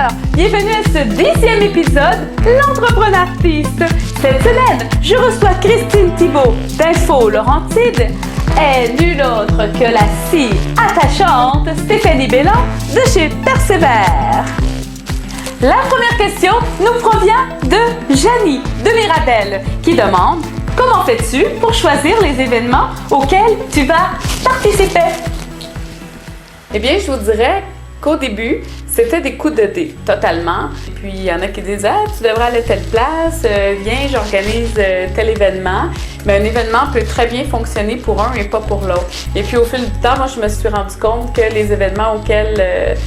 téléspectateurs, bienvenue à ce 10e épisode, l'Entrepreneur Artiste. Cette semaine, je reçois Christine Thibault d'Info Laurentide et nulle autre que la si attachante Stéphanie Bélan de chez Persévère. La première question nous provient de Janie de Mirabel qui demande « Comment fais-tu pour choisir les événements auxquels tu vas participer? » Eh bien, je vous dirais qu'au début, c'était des coups de dés, totalement. Et puis, il y en a qui disent « Ah, tu devrais aller à telle place, viens, j'organise tel événement. » Mais un événement peut très bien fonctionner pour un et pas pour l'autre. Et puis, au fil du temps, moi, je me suis rendu compte que les événements auxquels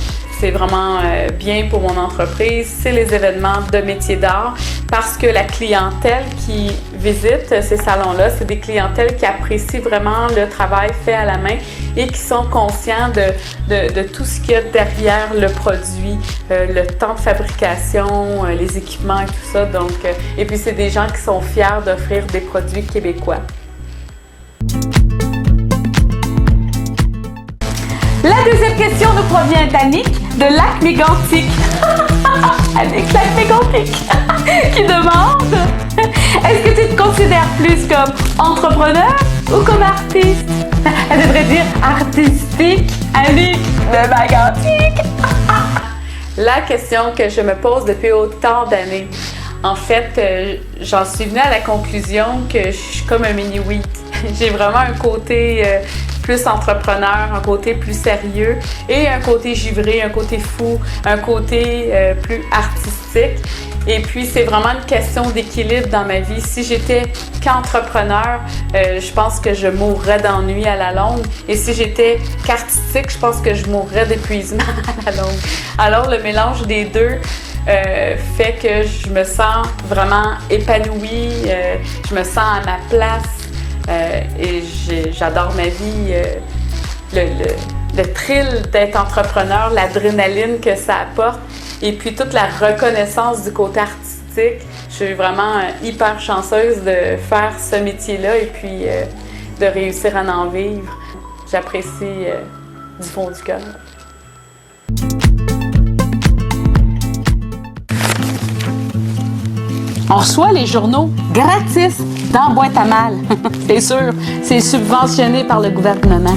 c'est vraiment bien pour mon entreprise, c'est les événements de métiers d'art parce que la clientèle qui visite ces salons-là, c'est des clientèles qui apprécient vraiment le travail fait à la main et qui sont conscients de tout ce qu'il y a derrière le produit, le temps de fabrication, les équipements et tout ça. Donc, et puis, c'est des gens qui sont fiers d'offrir des produits québécois. La deuxième question nous provient d'Annick de Lac-Mégantic. Annick Lac-Mégantic qui demande « Est-ce que tu te considères plus comme entrepreneur ou comme artiste? » Elle devrait dire « artistique » Annick de Mégantic. La question que je me pose depuis autant d'années. En fait, j'en suis venue à la conclusion que je suis comme un mini-wheat. J'ai vraiment un côté plus entrepreneur, un côté plus sérieux et un côté givré, un côté fou, un côté plus artistique. Et puis, c'est vraiment une question d'équilibre dans ma vie. Si j'étais qu'entrepreneur, je pense que je mourrais d'ennui à la longue. Et si j'étais qu'artistique, je pense que je mourrais d'épuisement à la longue. Alors, le mélange des deux fait que je me sens vraiment épanouie, je me sens à ma place. Et j'adore ma vie, le thrill d'être entrepreneur, l'adrénaline que ça apporte et puis toute la reconnaissance du côté artistique. Je suis vraiment hyper chanceuse de faire ce métier-là et puis de réussir à en vivre. J'apprécie du fond du cœur. On reçoit les journaux gratis dans boîte à mal. C'est sûr, c'est subventionné par le gouvernement.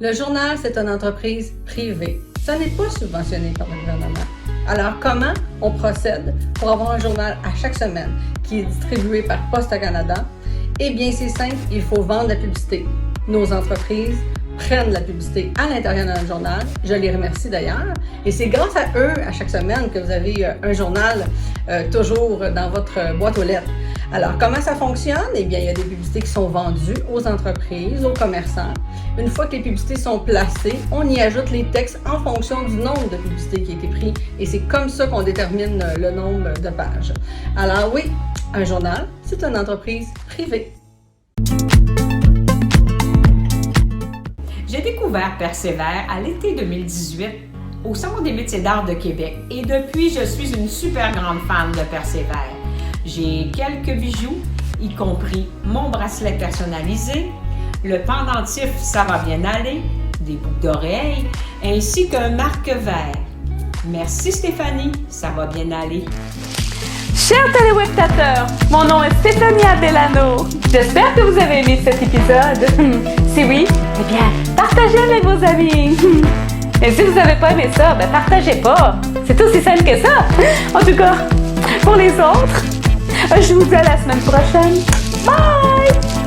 Le journal, c'est une entreprise privée. Ça n'est pas subventionné par le gouvernement. Alors, comment on procède pour avoir un journal à chaque semaine qui est distribué par Poste Canada? Eh bien, c'est simple, il faut vendre la publicité. Nos entreprises prennent la publicité à l'intérieur de notre journal. Je les remercie d'ailleurs. Et c'est grâce à eux, à chaque semaine, que vous avez un journal toujours dans votre boîte aux lettres. Alors, comment ça fonctionne? Eh bien, il y a des publicités qui sont vendues aux entreprises, aux commerçants. Une fois que les publicités sont placées, on y ajoute les textes en fonction du nombre de publicités qui a été pris. Et c'est comme ça qu'on détermine le nombre de pages. Alors oui, un journal, c'est une entreprise privée. J'ai découvert Persévère à l'été 2018 au Salon des métiers d'art de Québec et depuis, je suis une super grande fan de Persévère. J'ai quelques bijoux, y compris mon bracelet personnalisé, le pendentif Ça va bien aller, des boucles d'oreilles, ainsi qu'un marque-vert. Merci Stéphanie, ça va bien aller. Chers téléspectateurs, mon nom est Stéphanie Adelano. J'espère que vous avez aimé cet épisode. Si oui, eh bien, partagez avec vos amis. Et si vous n'avez pas aimé ça, ben partagez pas. C'est aussi simple que ça. En tout cas, pour les autres, je vous dis à la semaine prochaine. Bye!